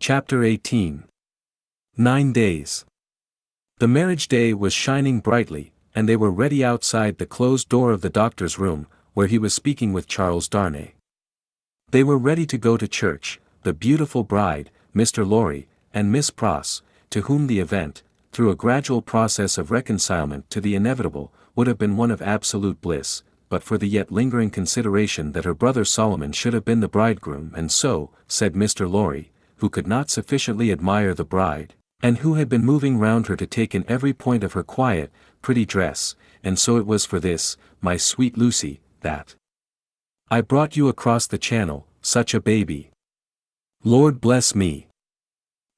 Chapter 18. 9 Days. The marriage day was shining brightly, and they were ready outside the closed door of the doctor's room, where he was speaking with Charles Darnay. They were ready to go to church, the beautiful bride, Mr. Lorry, and Miss Pross, to whom the event, through a gradual process of reconcilement to the inevitable, would have been one of absolute bliss, but for the yet lingering consideration that her brother Solomon should have been the bridegroom, and so, said Mr. Lorry, who could not sufficiently admire the bride, and who had been moving round her to take in every point of her quiet, pretty dress, and so it was for this, my sweet Lucy, that I brought you across the channel, such a baby. Lord bless me!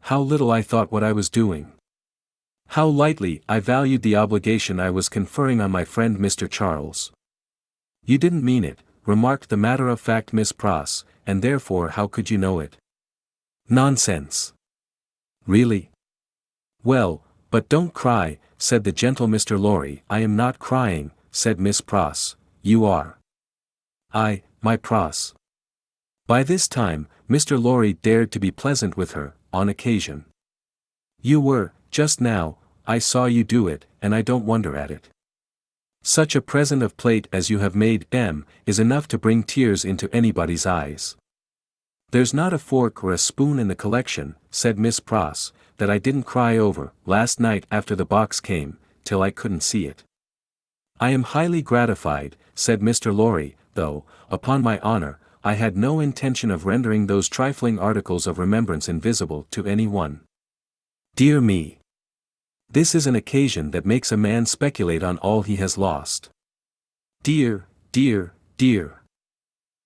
How little I thought what I was doing! How lightly I valued the obligation I was conferring on my friend Mr. Charles. You didn't mean it, remarked the matter-of-fact Miss Pross, and therefore how could you know it? Nonsense! Really? Well, but don't cry, said the gentle Mr. Lorry. I am not crying, said Miss Pross. You are. My Pross. By this time, Mr. Lorry dared to be pleasant with her, on occasion. You were, just now, I saw you do it, and I don't wonder at it. Such a present of plate as you have made, is enough to bring tears into anybody's eyes. There's not a fork or a spoon in the collection, said Miss Pross, that I didn't cry over, last night after the box came, till I couldn't see it. I am highly gratified, said Mr. Lorry, though, upon my honor, I had no intention of rendering those trifling articles of remembrance invisible to any one. Dear me! This is an occasion that makes a man speculate on all he has lost. Dear, dear, dear!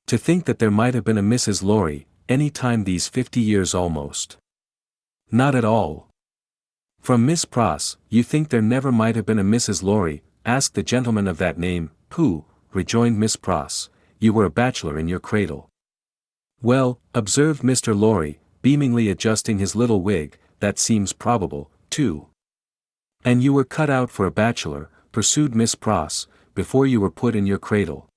To think that there might have been a Mrs. Lorry, any time these 50 years almost. Not at all. From Miss Pross, you think there never might have been a Mrs. Lorry? Asked the gentleman of that name. Pooh, rejoined Miss Pross, you were a bachelor in your cradle. Well, observed Mr. Lorry, beamingly adjusting his little wig, that seems probable, too. And you were cut out for a bachelor, pursued Miss Pross, before you were put in your cradle.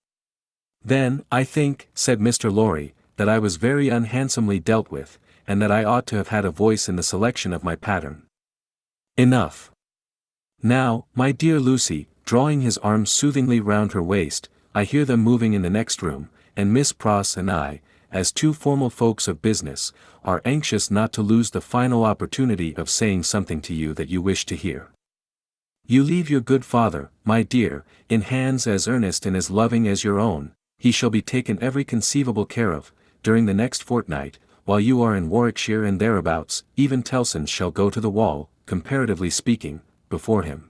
Then, I think, said Mr. Lorry, that I was very unhandsomely dealt with, and that I ought to have had a voice in the selection of my pattern. Enough. Now, my dear Lucy, drawing his arms soothingly round her waist, I hear them moving in the next room, and Miss Pross and I, as two formal folks of business, are anxious not to lose the final opportunity of saying something to you that you wish to hear. You leave your good father, my dear, in hands as earnest and as loving as your own. He shall be taken every conceivable care of, during the next fortnight, while you are in Warwickshire and thereabouts. Even Tellson's shall go to the wall, comparatively speaking, before him.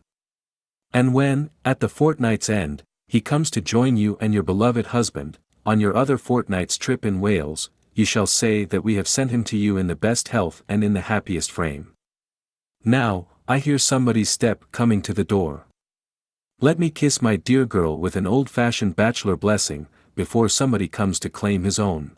And when, at the fortnight's end, he comes to join you and your beloved husband, on your other fortnight's trip in Wales, you shall say that we have sent him to you in the best health and in the happiest frame. Now, I hear somebody's step coming to the door. Let me kiss my dear girl with an old-fashioned bachelor blessing, before somebody comes to claim his own.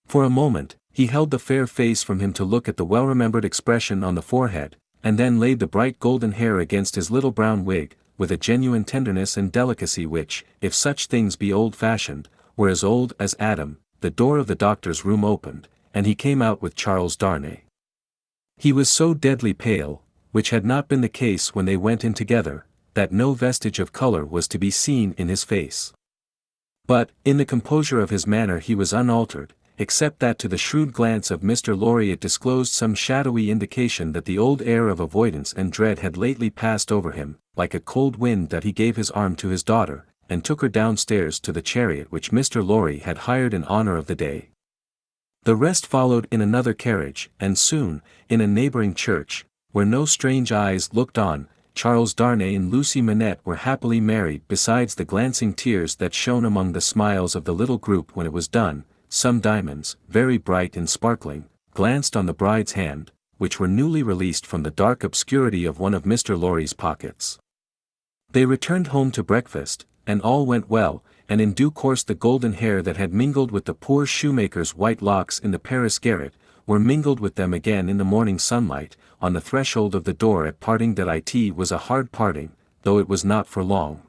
For a moment, he held the fair face from him to look at the well-remembered expression on the forehead, and then laid the bright golden hair against his little brown wig, with a genuine tenderness and delicacy which, if such things be old-fashioned, were as old as Adam. The door of the doctor's room opened, and he came out with Charles Darnay. He was so deadly pale, which had not been the case when they went in together, that no vestige of color was to be seen in his face. But, in the composure of his manner he was unaltered, except that to the shrewd glance of Mr. Lorry it disclosed some shadowy indication that the old air of avoidance and dread had lately passed over him. Like a cold wind that he gave his arm to his daughter, and took her downstairs to the chariot which Mr. Lorry had hired in honor of the day. The rest followed in another carriage, and soon, in a neighboring church, where no strange eyes looked on, Charles Darnay and Lucy Manette were happily married. Besides the glancing tears that shone among the smiles of the little group when it was done, some diamonds, very bright and sparkling, glanced on the bride's hand, which were newly released from the dark obscurity of one of Mr. Lorry's pockets. They returned home to breakfast, and all went well, and in due course the golden hair that had mingled with the poor shoemaker's white locks in the Paris garret, were mingled with them again in the morning sunlight. On the threshold of the door at parting that it was a hard parting, though it was not for long.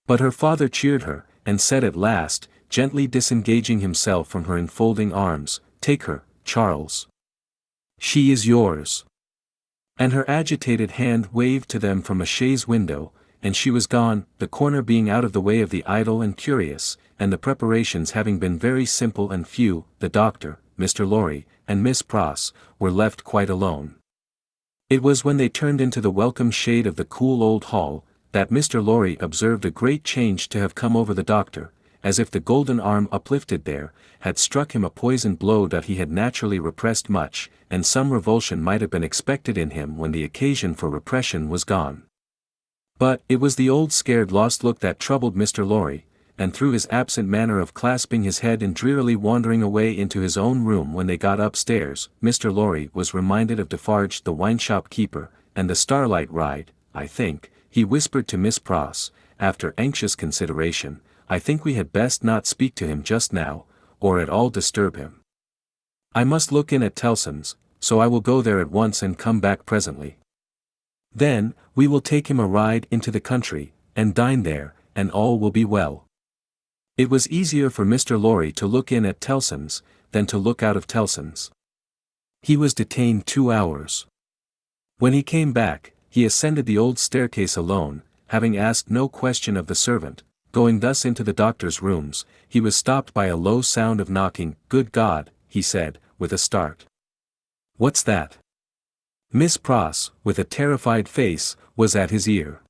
But her father cheered her, and said at last, gently disengaging himself from her enfolding arms, "Take her, Charles. She is yours. And her agitated hand waved to them from a chaise window, and she was gone, the corner being out of the way of the idle and curious, and the preparations having been very simple and few. The doctor, Mr. Lorry, and Miss Pross, were left quite alone. It was when they turned into the welcome shade of the cool old hall, that Mr. Lorry observed a great change to have come over the doctor, as if the golden arm uplifted there, had struck him a poisoned blow that he had naturally repressed much, and some revulsion might have been expected in him when the occasion for repression was gone. But it was the old scared lost look that troubled Mr. Lorry, and through his absent manner of clasping his head and drearily wandering away into his own room when they got upstairs, Mr. Lorry was reminded of Defarge the wine-shop keeper, and the starlight ride. I think, he whispered to Miss Pross, after anxious consideration, I think we had best not speak to him just now, or at all disturb him. I must look in at Tellson's, so I will go there at once and come back presently. Then, we will take him a ride into the country, and dine there, and all will be well. It was easier for Mr. Lorry to look in at Tellson's, than to look out of Tellson's. He was detained 2 hours. When he came back, he ascended the old staircase alone, having asked no question of the servant. Going thus into the doctor's rooms, he was stopped by a low sound of knocking. Good God, he said, with a start. What's that? Miss Pross, with a terrified face, was at his ear.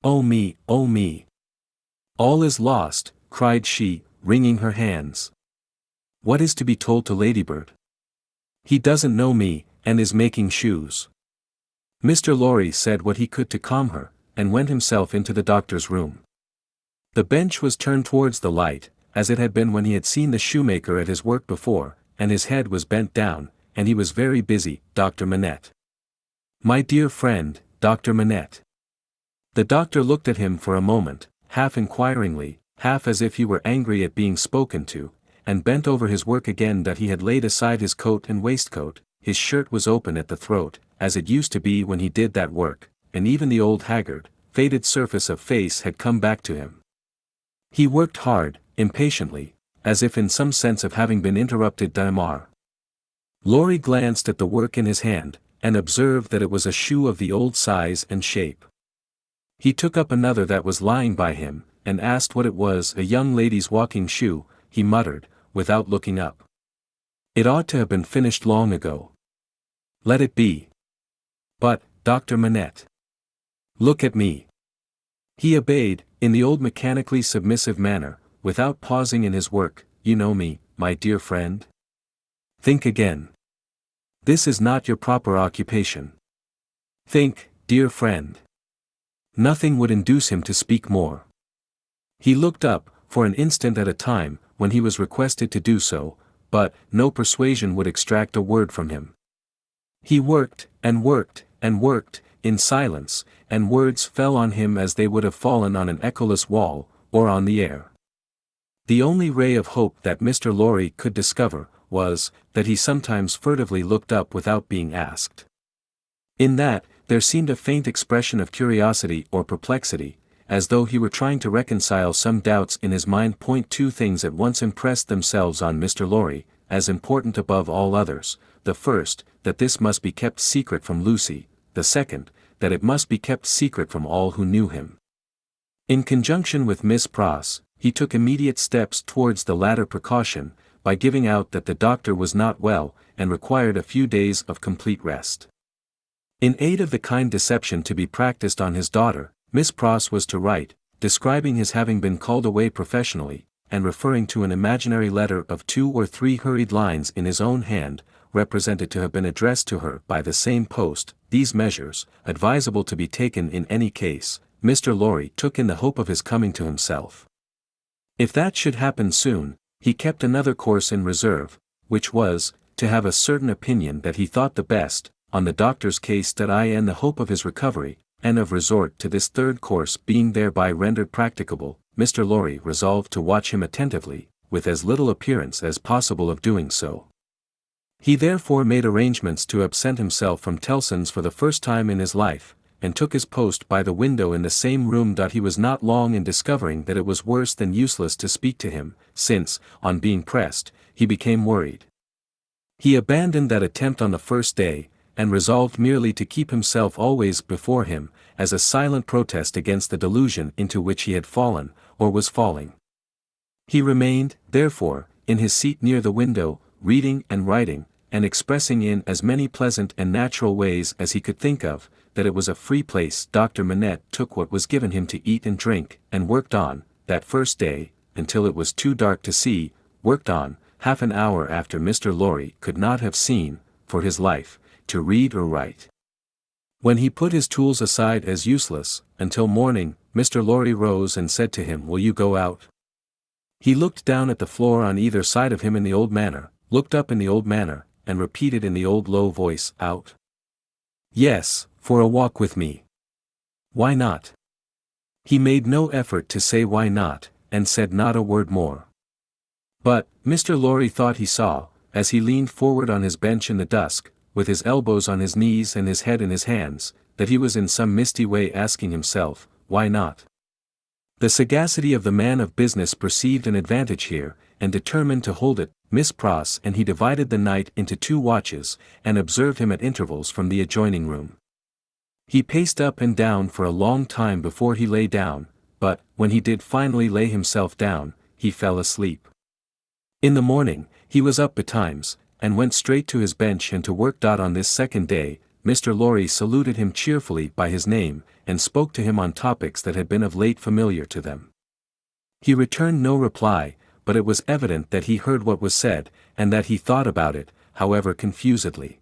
Oh me, oh me. All is lost, cried she, wringing her hands. What is to be told to Ladybird? He doesn't know me, and is making shoes. Mr. Lorry said what he could to calm her, and went himself into the doctor's room. The bench was turned towards the light, as it had been when he had seen the shoemaker at his work before, and his head was bent down, and he was very busy. Dr. Manette. My dear friend, Dr. Manette. The doctor looked at him for a moment, half inquiringly, half as if he were angry at being spoken to, and bent over his work again. That he had laid aside his coat and waistcoat, his shirt was open at the throat, as it used to be when he did that work, and even the old haggard, faded surface of face had come back to him. He worked hard, impatiently, as if in some sense of having been interrupted. Damar. Lorry glanced at the work in his hand, and observed that it was a shoe of the old size and shape. He took up another that was lying by him, and asked what it was. A young lady's walking shoe, he muttered, without looking up. It ought to have been finished long ago. Let it be. But, Dr. Manette. Look at me. He obeyed, in the old mechanically submissive manner, without pausing in his work. You know me, my dear friend? Think again. This is not your proper occupation. Think, dear friend. Nothing would induce him to speak more. He looked up, for an instant at a time, when he was requested to do so, but no persuasion would extract a word from him. He worked, and worked, and worked, in silence, and words fell on him as they would have fallen on an echoless wall, or on the air. The only ray of hope that Mr. Lorry could discover, was, that he sometimes furtively looked up without being asked. In that, there seemed a faint expression of curiosity or perplexity, as though he were trying to reconcile some doubts in his mind. Two things at once impressed themselves on Mr. Lorry, as important above all others. The first, that this must be kept secret from Lucy; the second, that it must be kept secret from all who knew him. In conjunction with Miss Pross, he took immediate steps towards the latter precaution, by giving out that the doctor was not well, and required a few days of complete rest. In aid of the kind deception to be practiced on his daughter, Miss Pross was to write, describing his having been called away professionally, and referring to an imaginary letter of 2 or 3 hurried lines in his own hand, represented to have been addressed to her by the same post. These measures, advisable to be taken in any case, Mr. Lorry took in the hope of his coming to himself. If that should happen soon, he kept another course in reserve, which was, to have a certain opinion that he thought the best, on the doctor's case. In the hope of his recovery, and of resort to this third course being thereby rendered practicable, Mr. Lorry resolved to watch him attentively, with as little appearance as possible of doing so. He therefore made arrangements to absent himself from Tellson's for the first time in his life, and took his post by the window in the same room. He was not long in discovering that it was worse than useless to speak to him, since, on being pressed, he became worried. He abandoned that attempt on the first day, and resolved merely to keep himself always before him, as a silent protest against the delusion into which he had fallen, or was falling. He remained, therefore, in his seat near the window, reading and writing, and expressing in as many pleasant and natural ways as he could think of, that it was a free place. Dr. Manette took what was given him to eat and drink, and worked on, that first day, until it was too dark to see, worked on, half an hour after Mr. Lorry could not have seen, for his life, to read or write. When he put his tools aside as useless, until morning, Mr. Lorry rose and said to him, "Will you go out?" He looked down at the floor on either side of him in the old manner, looked up in the old manner, and repeated in the old low voice, "Out?" "Yes, for a walk with me." "Why not?" He made no effort to say why not, and said not a word more. But, Mr. Lorry thought he saw, as he leaned forward on his bench in the dusk, with his elbows on his knees and his head in his hands, that he was in some misty way asking himself, "Why not?" The sagacity of the man of business perceived an advantage here, and determined to hold it. Miss Pross and he divided the night into 2 watches, and observed him at intervals from the adjoining room. He paced up and down for a long time before he lay down, but, when he did finally lay himself down, he fell asleep. In the morning, he was up betimes, and went straight to his bench and to work. On this second day, Mr. Lorry saluted him cheerfully by his name, and spoke to him on topics that had been of late familiar to them. He returned no reply, but it was evident that he heard what was said, and that he thought about it, however confusedly.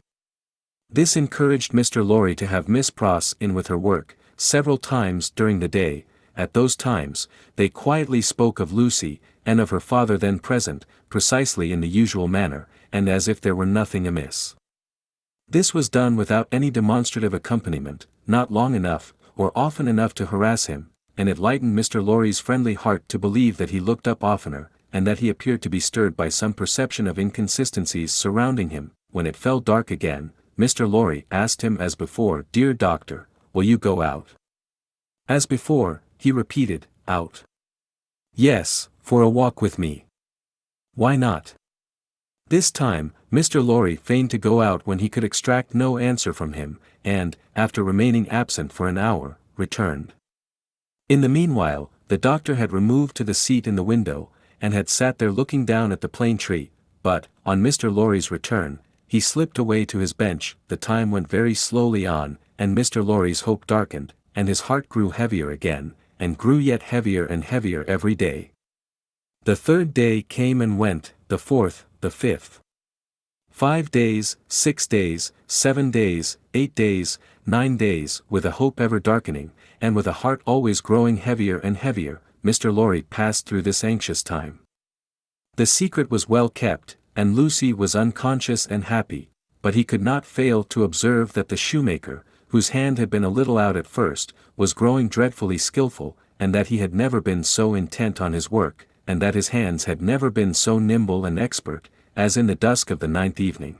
This encouraged Mr. Lorry to have Miss Pross in with her work, several times during the day. At those times, they quietly spoke of Lucy, and of her father then present, precisely in the usual manner, and as if there were nothing amiss. This was done without any demonstrative accompaniment, not long enough, or often enough to harass him, and it lightened Mr. Lorry's friendly heart to believe that he looked up oftener, and that he appeared to be stirred by some perception of inconsistencies surrounding him. When it fell dark again, Mr. Lorry asked him as before, "Dear doctor, will you go out?" As before, he repeated, "Out?" "Yes, for a walk with me." "Why not?" This time, Mr. Lorry feigned to go out when he could extract no answer from him, and, after remaining absent for an hour, returned. In the meanwhile, the doctor had removed to the seat in the window, and had sat there looking down at the plane tree, but, on Mr. Lorry's return, he slipped away to his bench. The time went very slowly on, and Mr. Lorry's hope darkened, and his heart grew heavier again, and grew yet heavier and heavier every day. The 3rd day came and went, the 4th, the 5th. 5 days, 6 days, 7 days, 8 days, 9 days, with a hope ever darkening, and with a heart always growing heavier and heavier, Mr. Lorry passed through this anxious time. The secret was well kept, and Lucy was unconscious and happy, but he could not fail to observe that the shoemaker, whose hand had been a little out at first, was growing dreadfully skilful, and that he had never been so intent on his work, and that his hands had never been so nimble and expert, as in the dusk of the 9th evening.